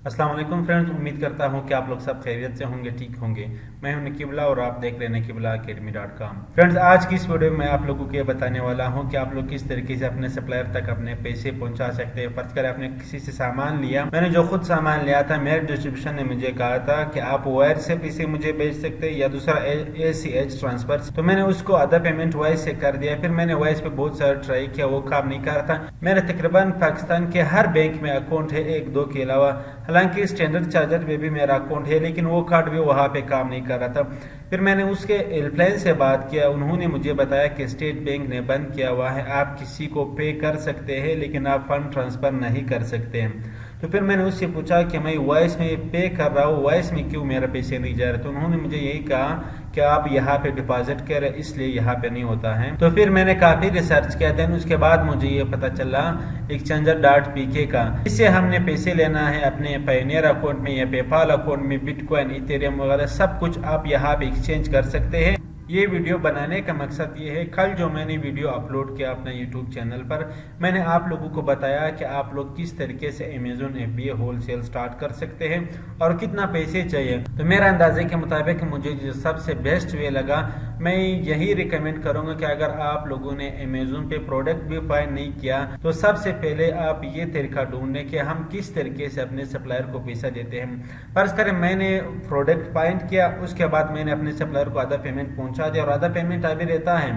अस्सलाम वालेकुम फ्रेंड्स, उम्मीद करता हूं कि आप लोग सब खैरियत से होंगे, ठीक होंगे। मैं हूं नकीबुल्लाह और आप देख रहे हैं naqibullah.academy.com। फ्रेंड्स, आज की इस वीडियो में मैं आप लोगों को ये बताने वाला हूं कि आप लोग किस तरीके से अपने सप्लायर तक अपने पैसे पहुंचा सकते हैं। फर्ज करें आपने किसी से सामान लिया, मैंने जो खुद सामान लिया था, मेरे डिस्ट्रीब्यूशन ने मुझे कहा था कि आप वायर से पैसे मुझे भेज सकते हैं या दूसरा ACH ट्रांसफर। तो मैंने उसको आधा पेमेंट वायर से कर दिया। फिर मैंने वायर पे बहुत सारा ट्राई किया, वो काम नहीं कर रहा था। मेरा तकरीबन पाकिस्तान के हर बैंक में अकाउंट है, एक दो के अलावा। हालांकि स्टैंडर्ड चार्जर में भी मेरा अकाउंट है, लेकिन वो कार्ड भी वहाँ पे काम नहीं कर रहा था। फिर मैंने उसके हेल्पलाइन से बात किया, उन्होंने मुझे बताया कि स्टेट बैंक ने बंद किया हुआ है, आप किसी को पे कर सकते हैं लेकिन आप फंड ट्रांसफर नहीं कर सकते हैं। तो फिर मैंने उससे पूछा कि मैं वॉइस में पे कर रहा हूँ, वॉइस में क्यों मेरा पैसे नहीं जा रहे। तो उन्होंने मुझे यही कहा कि आप यहाँ पे डिपॉजिट करें, इसलिए यहाँ पे नहीं होता है। तो फिर मैंने काफी रिसर्च किया, देन उसके बाद मुझे ये पता चला एक्सचेंजर.pk का, इससे हमने पैसे लेना है अपने पायोनियर अकाउंट में या पेपाल अकाउंट में, बिटकॉइन, इथेरियम वगैरह सब कुछ आप यहाँ पे एक्सचेंज कर सकते हैं। ये वीडियो बनाने का मकसद ये है, कल जो मैंने वीडियो अपलोड किया अपने यूट्यूब चैनल पर, मैंने आप लोगों को बताया कि आप लोग किस तरीके से अमेजोन FBA होलसेल स्टार्ट कर सकते हैं और कितना पैसे चाहिए। तो मेरा अंदाजे के मुताबिक मुझे जो सबसे बेस्ट वे लगा, मैं यही रिकमेंड करूंगा कि अगर आप लोगों ने अमेजोन पे प्रोडक्ट भी फाइंड नहीं किया तो सबसे पहले आप ये तरीका ढूंढें कि हम किस तरीके से अपने सप्लायर को पैसा देते हैं। फर्ज करें मैंने प्रोडक्ट फाइंड किया, उसके बाद मैंने अपने सप्लायर को आधा पेमेंट पहुंचा दिया और आधा पेमेंट अभी रहता है।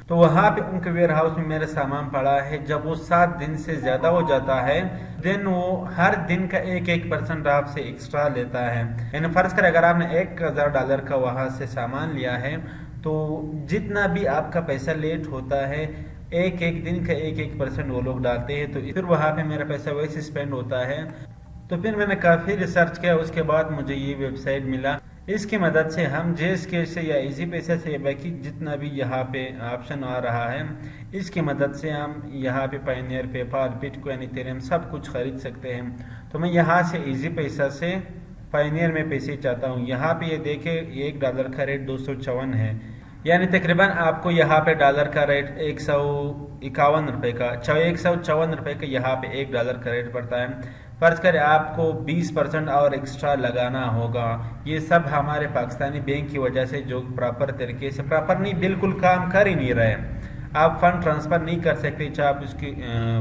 तो वहां पे उनके वेयर हाउस में मेरा सामान पड़ा है। जब वो 7 दिन से ज्यादा हो जाता है, देन वो हर दिन का 1% आपसे एक्स्ट्रा लेता है। यानी फर्ज करें अगर आपने $1000 का वहां से सामान लिया है, तो जितना भी आपका पैसा लेट होता है, एक दिन का 1% वो लोग डालते हैं। तो फिर वहां पे मेरा पैसा वैसे स्पेंड होता है। तो फिर मैंने काफी रिसर्च किया, उसके बाद मुझे ये वेबसाइट मिला। इसकी मदद से हम JSK से या इजी पैसे से या बाकी जितना भी यहाँ पे ऑप्शन आ रहा है, इसकी मदद से हम यहाँ पे पायोनियर, पेपाल, बिटकॉइन, इथेरियम सब कुछ खरीद सकते हैं। तो मैं यहाँ से इजी पैसा से पायोनियर में पैसे चाहता हूँ। यहाँ पे ये देखे $1 का रेट 254 है, यानी तकरीबन आपको यहाँ पे डॉलर का रेट 151 रुपये का, 154 रुपये का यहाँ पे $1 का रेट पड़ता है। फर्ज करें आपको 20% और एक्स्ट्रा लगाना होगा। ये सब हमारे पाकिस्तानी बैंक की वजह से, जो प्रॉपर तरीके से, प्रॉपर नहीं बिल्कुल काम कर ही नहीं रहे। आप फंड ट्रांसफर नहीं कर सकते, चाहे आप उसकी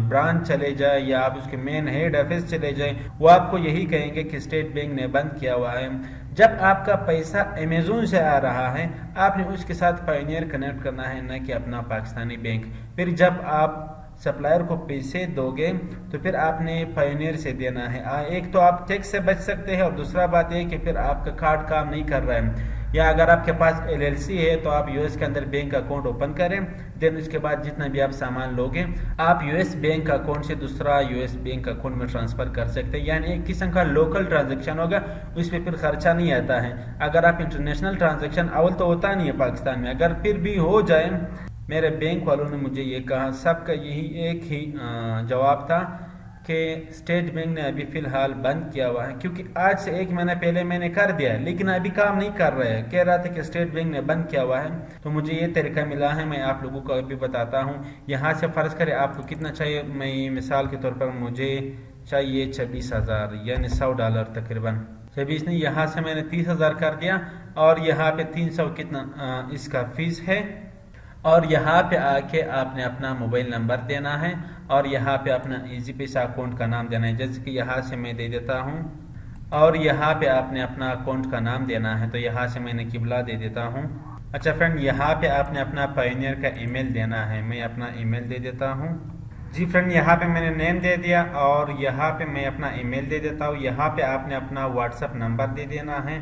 ब्रांच चले जाए या आप उसके मेन हेड ऑफिस चले जाए, वो आपको यही कहेंगे कि स्टेट बैंक ने बंद किया हुआ है। जब आपका पैसा अमेजोन से आ रहा है, आपने उसके साथ पायोनियर कनेक्ट करना है, न कि अपना पाकिस्तानी बैंक। फिर जब आप सप्लायर को पैसे दोगे तो फिर आपने पायोनियर से देना है। एक तो आप टैक्स से बच सकते हैं और दूसरा बात यह कि फिर आपका कार्ड काम नहीं कर रहा है। या अगर आपके पास LLC है तो आप US के अंदर बैंक अकाउंट ओपन करें, देन उसके बाद जितना भी आप सामान लोगे आप US बैंक अकाउंट से दूसरा US बैंक अकाउंट में ट्रांसफर कर सकते हैं। यानी एक किस्म का लोकल ट्रांजेक्शन होगा, उस पर फिर खर्चा नहीं आता है। अगर आप इंटरनेशनल ट्रांजेक्शन, अवल तो होता नहीं है पाकिस्तान में, अगर फिर भी हो जाए, मेरे बैंक वालों ने मुझे ये कहा, सबका यही एक ही जवाब था कि स्टेट बैंक ने अभी फिलहाल बंद किया हुआ है। क्योंकि आज से 1 महीना पहले मैंने कर दिया है, लेकिन अभी काम नहीं कर रहा है। कह रहा था कि स्टेट बैंक ने बंद किया हुआ है। तो मुझे ये तरीका मिला है, मैं आप लोगों को अभी बताता हूँ। यहाँ से फर्ज करें आपको कितना चाहिए, मैं मिसाल के तौर पर मुझे चाहिए 26,000 यानी $100 तकरीबन। 26 नहीं, यहाँ से मैंने 30,000 कर दिया और यहाँ पे 300 कितना इसका फीस है। और यहाँ पे आके आपने अपना मोबाइल नंबर देना है और यहाँ पे अपना इजी पैसा अकाउंट का नाम देना है। जैसे कि यहाँ से मैं दे देता हूँ और यहाँ पे आपने अपना अकाउंट का नाम देना है। तो यहाँ से मैं नकीबुल्लाह दे देता हूँ। अच्छा फ्रेंड, यहाँ पे आपने अपना पायोनियर का ईमेल देना है। मैं अपना ईमेल दे देता हूँ। जी फ्रेंड, यहाँ पे मैंने नेम दे दिया और यहाँ पे मैं अपना ईमेल दे देता हूँ। यहाँ पे आपने अपना व्हाट्सअप नंबर दे देना है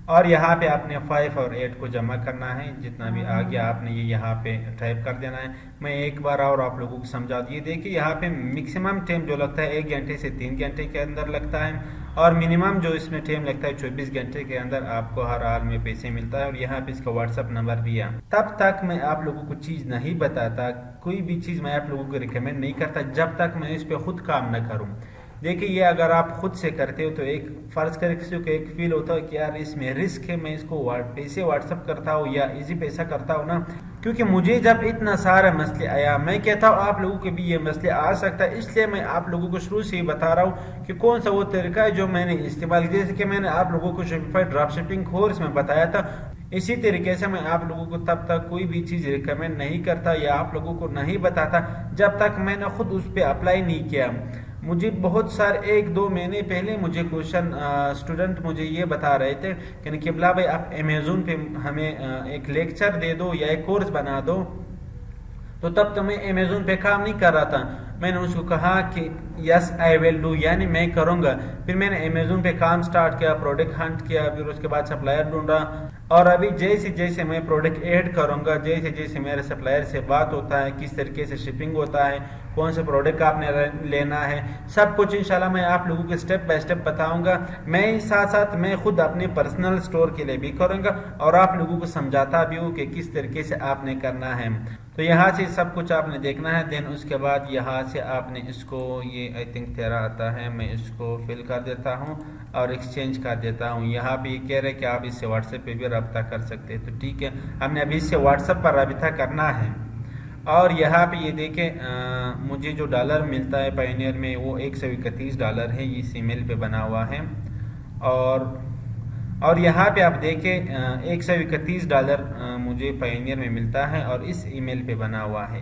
और यहाँ पे आपने 5 और 8 को जमा करना है। जितना भी आ गया आपने ये यहाँ पे टाइप कर देना है। मैं एक बार और आप लोगों को समझा दिए। देखिए यहाँ पे मैक्सिमम टाइम जो लगता है 1 घंटे से 3 घंटे के अंदर लगता है और मिनिमम जो इसमें टाइम लगता है 24 घंटे के अंदर आपको हर हाल में पैसे मिलता है। और यहाँ पे इसका व्हाट्सअप नंबर दिया। तब तक मैं आप लोगों को चीज़ नहीं बताता, कोई भी चीज़ मैं आप लोगों को रिकमेंड नहीं करता जब तक मैं इस पर खुद काम न करूँ। देखिए ये अगर आप खुद से करते हो तो एक फर्ज कर किसी को एक फील होता है कि यार इसमें रिस्क है, मैं इसको पैसे व्हाट्सअप करता हूँ या इजी पैसा करता हूँ ना, क्योंकि मुझे जब इतना सारा मसले आया, मैं कहता हूँ आप लोगों के भी ये मसले आ सकता है, इसलिए मैं आप लोगों को शुरू से ही बता रहा हूँ कि कौन सा वो तरीका है जो मैंने इस्तेमाल किया। जैसे कि मैंने आप लोगों को शॉपिफाई ड्रॉपशिपिंग कोर्स में बताया था, इसी तरीके से मैं आप लोगों को तब तक कोई भी चीज़ रिकमेंड नहीं करता या आप लोगों को नहीं बताता जब तक मैंने खुद उस पर अप्लाई नहीं किया। मुझे बहुत सारे 1-2 महीने पहले मुझे क्वेश्चन स्टूडेंट मुझे ये बता रहे थे कि किबला भाई आप अमेजोन पे हमें एक लेक्चर दे दो या एक कोर्स बना दो। तो तब तो मैं अमेजोन पे काम नहीं कर रहा था, मैंने उसको कहा कि यस आई विल डू, यानी मैं करूँगा। फिर मैंने अमेजोन पे काम स्टार्ट किया, प्रोडक्ट हंट किया, फिर उसके बाद सप्लायर ढूंढा, और अभी जैसे जैसे मैं प्रोडक्ट ऐड करूँगा, जैसे जैसे मेरे सप्लायर से बात होता है, किस तरीके से शिपिंग होता है, कौन से प्रोडक्ट आपने लेना है, सब कुछ इंशाल्लाह मैं आप लोगों को स्टेप बाय स्टेप बताऊंगा। मैं साथ साथ मैं खुद अपने पर्सनल स्टोर के लिए भी करूँगा और आप लोगों को समझाता भी हूँ कि किस तरीके से आपने करना है। तो यहाँ से सब कुछ आपने देखना है। देन उसके बाद यहाँ से आपने इसको, ये आई थिंक 13 आता है, मैं इसको फिल कर देता हूँ और एक्सचेंज कर देता हूँ। यहाँ पे ये कह रहे हैं कि आप इससे व्हाट्सएप पे भी रब्ता कर सकते हैं, तो ठीक है, हमने अभी इससे व्हाट्सएप पर रब्ता करना है। और यहाँ पे ये देखें मुझे जो डॉलर मिलता है पायनियर में वो $131 है, ये इस ईमेल पे बना हुआ है। और यहाँ पे आप देखें $131 मुझे पायनियर में मिलता है और इस ईमेल पे बना हुआ है।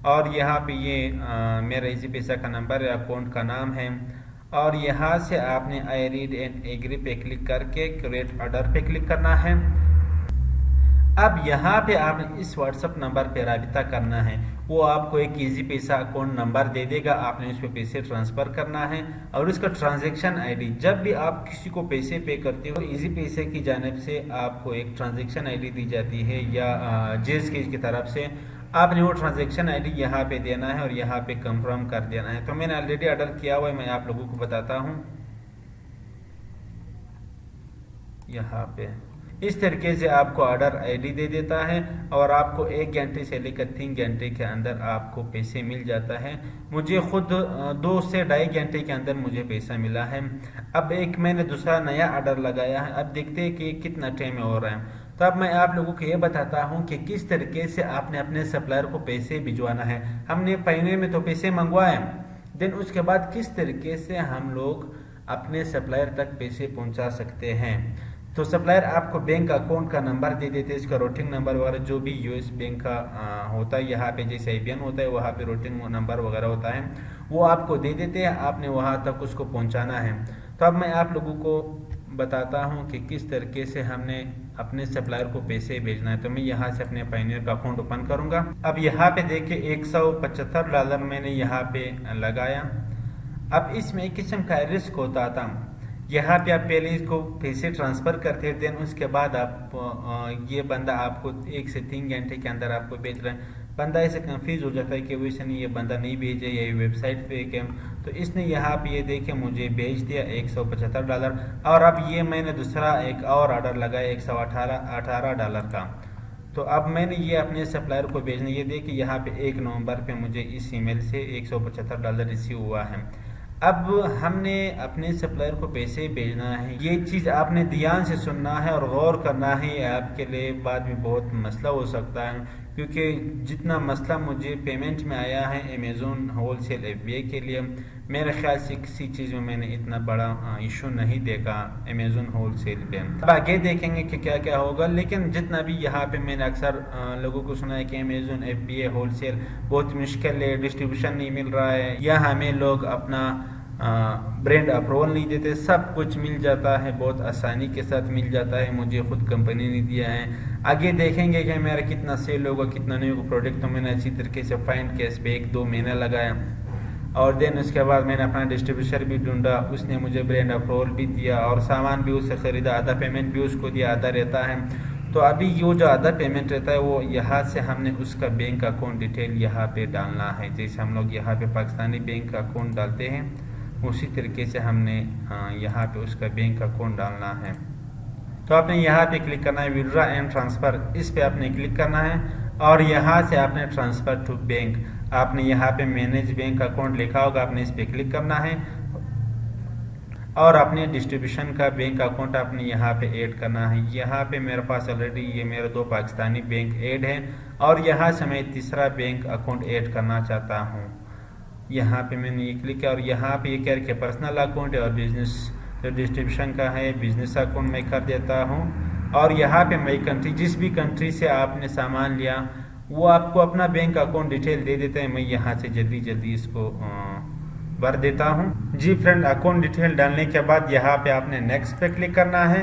और यहाँ पे ये मेरा इजी पैसा का नंबर है, अकाउंट का नाम है। और यहाँ से आपने आई रीड एंड एग्री पे क्लिक करके क्रिएट ऑर्डर पे क्लिक करना है। अब यहाँ पे आपने इस व्हाट्सअप नंबर पे राबिता करना है, वो आपको एक इजी पैसा अकाउंट नंबर दे देगा, आपने उस पर पैसे ट्रांसफ़र करना है। और उसका ट्रांजैक्शन आईडी, जब भी आप किसी को पैसे पे करते हो इजी पैसे की जानिब से आपको एक ट्रांजैक्शन आईडी दी जाती है या जेज की तरफ से, आपने वो ट्रांजैक्शन आईडी यहाँ पे देना है और यहाँ पे कंफर्म कर देना है। तो मैंने ऑलरेडी ऑर्डर किया हुआ है, मैं आप लोगों को बताता हूँ। यहाँ पे इस तरीके से आपको ऑर्डर आईडी दे देता है और आपको 1 घंटे से लेकर 3 घंटे के अंदर आपको पैसे मिल जाता है। मुझे खुद 2 से 2.5 घंटे के अंदर मुझे पैसा मिला है। अब एक मैंने दूसरा नया ऑर्डर लगाया है, अब देखते हैं कि कितना टाइम में हो रहा है। तो अब मैं आप लोगों को ये बताता हूँ कि किस तरीके से आपने अपने सप्लायर को पैसे भिजवाना है। हमने पहले में तो पैसे मंगवाए, देन उसके बाद किस तरीके से हम लोग अपने सप्लायर तक पैसे पहुँचा सकते हैं। तो सप्लायर आपको बैंक अकाउंट का नंबर दे देते हैं, इसका रूटिंग नंबर वगैरह जो भी यूएस बैंक का होता है, यहाँ पे जैसे IBN होता है वहाँ पे रूटिंग नंबर वगैरह होता है, वो आपको दे देते हैं, आपने वहाँ तक उसको पहुँचाना है। तो अब मैं आप लोगों को बताता हूँ कि किस तरीके से हमने अपने सप्लायर को पैसे भेजना है। तो मैं यहाँ से अपने पायनियर का अकाउंट ओपन करूँगा। अब यहाँ पे देखिए $175 मैंने यहाँ पे लगाया। अब इसमें एक किस्म का रिस्क होता था, यहाँ पे आप पहले इसको पैसे ट्रांसफ़र करते हैं, देन उसके बाद आप ये बंदा आपको 1 से 3 घंटे के अंदर आपको भेज रहा है। बंदा ऐसे कंफ्यूज हो जाता है कि वैसे नहीं, ये बंदा नहीं भेजे, ये वेबसाइट फेक है। तो इसने यहाँ पे ये देखे मुझे भेज दिया $175। और अब ये मैंने दूसरा एक और ऑर्डर लगाया $118 का। तो अब मैंने ये अपने सप्लायर को भेजना, ये देखिए यहाँ पे 1 नवंबर पे मुझे इस ईमेल से $175 रिसीव हुआ है। अब हमने अपने सप्लायर को पैसे भेजना है, ये चीज़ आपने ध्यान से सुनना है और गौर करना है, आपके लिए बाद में बहुत मसला हो सकता है। क्योंकि जितना मसला मुझे पेमेंट में आया है अमेज़ोन होलसेल FBA के लिए, मेरे ख्याल से किसी चीज़ में मैंने इतना बड़ा इशू नहीं देखा अमेज़ोन होलसेल पे। अब आगे देखेंगे कि क्या क्या होगा, लेकिन जितना भी यहाँ पे मैंने अक्सर लोगों को सुना है कि अमेज़ोन FBA होलसेल बहुत मुश्किल है, डिस्ट्रीब्यूशन नहीं मिल रहा है, या हमें लोग अपना ब्रांड अप्रूवल नहीं देते। सब कुछ मिल जाता है, बहुत आसानी के साथ मिल जाता है, मुझे खुद कंपनी ने दिया है। आगे देखेंगे कि मेरा कितना सेल होगा कितना नहीं होगा। प्रोडक्ट तो मैंने अच्छी तरीके से फाइंड किया, इस पर 1-2 महीना लगाया और देन उसके बाद मैंने अपना डिस्ट्रीब्यूटर भी ढूंढा, उसने मुझे ब्रांड अप्रूवल भी दिया और सामान भी उससे ख़रीदा, आधा पेमेंट भी उसको दिया, आधा रहता है। तो अभी वो जो आधा पेमेंट रहता है वो यहाँ से हमने उसका बैंक अकाउंट डिटेल यहाँ पे डालना है। जैसे हम लोग यहाँ पे पाकिस्तानी बैंक अकाउंट डालते हैं उसी तरीके से हमने यहाँ पे उसका बैंक अकाउंट डालना है। तो आपने यहाँ पे क्लिक करना है विड्रॉ एंड ट्रांसफ़र, इस पे आपने क्लिक करना है और यहाँ से आपने ट्रांसफ़र टू बैंक, आपने यहाँ पे मैनेज बैंक अकाउंट लिखा होगा, आपने इस पे क्लिक करना है। और अपने डिस्ट्रीब्यूशन का बैंक अकाउंट आपने यहाँ पे ऐड करना है। यहाँ पे मेरे पास ऑलरेडी ये मेरे 2 पाकिस्तानी बैंक ऐड हैं और यहाँ से मैं तीसरा बैंक अकाउंट ऐड करना चाहता हूँ। यहाँ पे मैंने ये क्लिक किया और यहाँ पे ये कह रहा है कि पर्सनल अकाउंट है और बिजनेस जो डिस्ट्रीब्यूशन का है बिजनेस अकाउंट मैं कर देता हूँ। और यहाँ पे मैं कंट्री, जिस भी कंट्री से आपने सामान लिया वो आपको अपना बैंक अकाउंट डिटेल दे देते हैं। मैं यहाँ से जल्दी इसको भर देता हूँ। जी फ्रेंड, अकाउंट डिटेल डालने के बाद यहाँ पे आपने नेक्स्ट पे क्लिक करना है।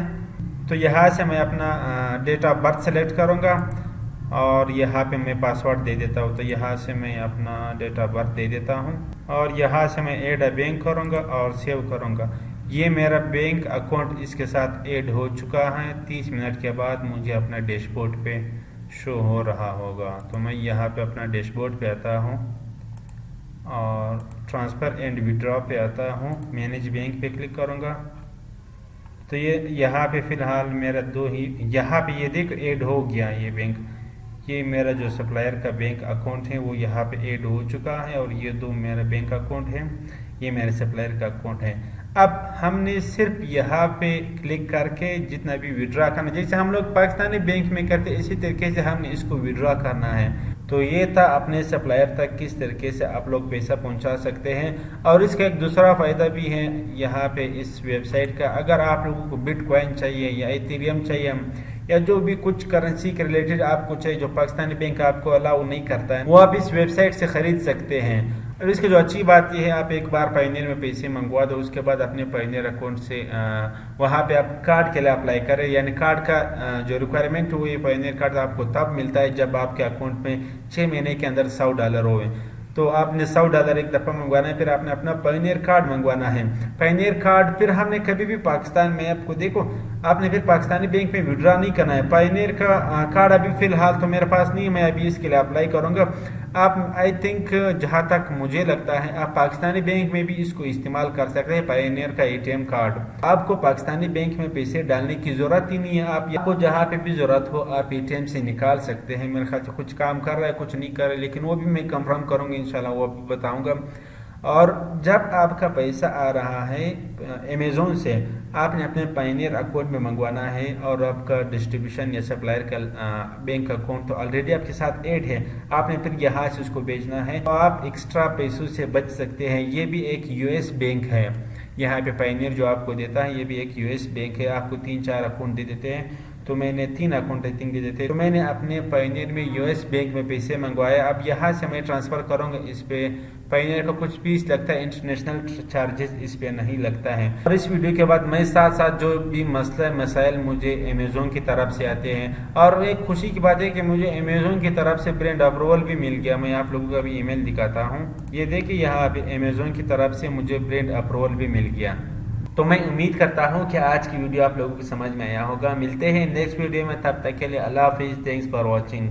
तो यहाँ से मैं अपना डेट ऑफ बर्थ सेलेक्ट करूँगा और यहाँ पे मैं पासवर्ड दे देता हूँ। तो यहाँ से मैं अपना डेट ऑफ बर्थ दे देता हूँ और यहाँ से मैं ऐड अ बैंक करूँगा और सेव करूँगा। ये मेरा बैंक अकाउंट इसके साथ ऐड हो चुका है। 30 मिनट के बाद मुझे अपना डैशबोर्ड पे शो हो रहा होगा। तो मैं यहाँ पे अपना डैशबोर्ड पे आता हूँ और ट्रांसफ़र एंड विड्रॉ पे आता हूँ। मैनेज बैंक पे क्लिक करूँगा। तो ये यहाँ पे फ़िलहाल मेरा 2 ही, यहाँ पे ये देख ऐड हो गया ये बैंक। ये मेरा जो सप्लायर का बैंक अकाउंट है वो यहाँ पे ऐड हो चुका है और ये 2 मेरा बैंक अकाउंट है, ये मेरे सप्लायर का अकाउंट है। अब हमने सिर्फ यहाँ पे क्लिक करके जितना भी विड्रॉ करना, जैसे हम लोग पाकिस्तानी बैंक में करते इसी तरीके से हमने इसको विड्रॉ करना है। तो ये था अपने सप्लायर तक किस तरीके से आप लोग पैसा पहुंचा सकते हैं। और इसका एक दूसरा फ़ायदा भी है यहाँ पे इस वेबसाइट का, अगर आप लोगों को बिटकॉइन चाहिए या इथेरियम चाहिए या जो भी कुछ करेंसी के रिलेटेड आपको चाहिए जो पाकिस्तानी बैंक आपको अलाउ नहीं करता है, वो आप इस वेबसाइट से ख़रीद सकते हैं। और इसकी जो अच्छी बात यह है, आप एक बार पायनियर में पैसे मंगवा दो, उसके बाद अपने पायनियर अकाउंट से वहाँ पे आप कार्ड के लिए अप्लाई करें। यानी कार्ड का जो रिक्वायरमेंट हो, ये पायनियर कार्ड आपको तब मिलता है जब आपके अकाउंट में 6 महीने के अंदर $100 हो। तो आपने $100 एक दफ़ा मंगवाना है, फिर आपने अपना पायनियर कार्ड मंगवाना है। पायनियर कार्ड फिर हमने कभी भी पाकिस्तान में, आपको देखो आपने फिर पाकिस्तानी बैंक में विड्रॉ नहीं करना है। पायनियर का कार्ड अभी फ़िलहाल तो मेरे पास नहीं है, मैं अभी इसके लिए अप्लाई करूँगा। आप आई थिंक जहाँ तक मुझे लगता है आप पाकिस्तानी बैंक में भी इसको इस्तेमाल कर सकते हैं, पायनियर का ATM कार्ड। आपको पाकिस्तानी बैंक में पैसे डालने की ज़रूरत ही नहीं है, आपको जहाँ पे भी ज़रूरत हो आप ATM से निकाल सकते हैं। मेरे ख्याल से कुछ काम कर रहा है, कुछ नहीं कर रहा है, लेकिन वो भी मैं कंफर्म करूँगा इंशाल्लाह, वो भी बताऊँगा। और जब आपका पैसा आ रहा है अमेज़ोन से, आपने अपने पायनियर अकाउंट में मंगवाना है और आपका डिस्ट्रीब्यूशन या सप्लायर का बैंक अकाउंट तो ऑलरेडी आपके साथ ऐड है, आपने फिर यहाँ से उसको भेजना है। तो आप एक्स्ट्रा पैसों से बच सकते हैं। ये भी एक US बैंक है, यहाँ पे पायनियर जो आपको देता है ये भी एक US बैंक है। आपको 3-4 अकाउंट दे देते हैं, तो मैंने 3 अकाउंट आई थिंक दे देते हैं। तो मैंने अपने पायनियर में US बैंक में पैसे मंगवाया। अब यहाँ से मैं ट्रांसफ़र करूँगा इस पे। पायनियर का कुछ फीस लगता है, इंटरनेशनल चार्जेस इस पे नहीं लगता है। और इस वीडियो के बाद मैं साथ साथ जो भी मसला मसाइल मुझे अमेज़ोन की तरफ से आते हैं, और एक खुशी की बात है कि मुझे अमेज़ोन की तरफ से ब्रांड अप्रूवल भी मिल गया। मैं आप लोगों को अभी ईमेल दिखाता हूँ, ये देखिए यहाँ पे अमेज़ोन की तरफ से मुझे ब्रांड अप्रूवल भी मिल गया। तो मैं उम्मीद करता हूँ कि आज की वीडियो आप लोगों को समझ में आया होगा। मिलते हैं नेक्स्ट वीडियो में, तब तक के लिए अल्लाह हाफिज़। Thanks for watching.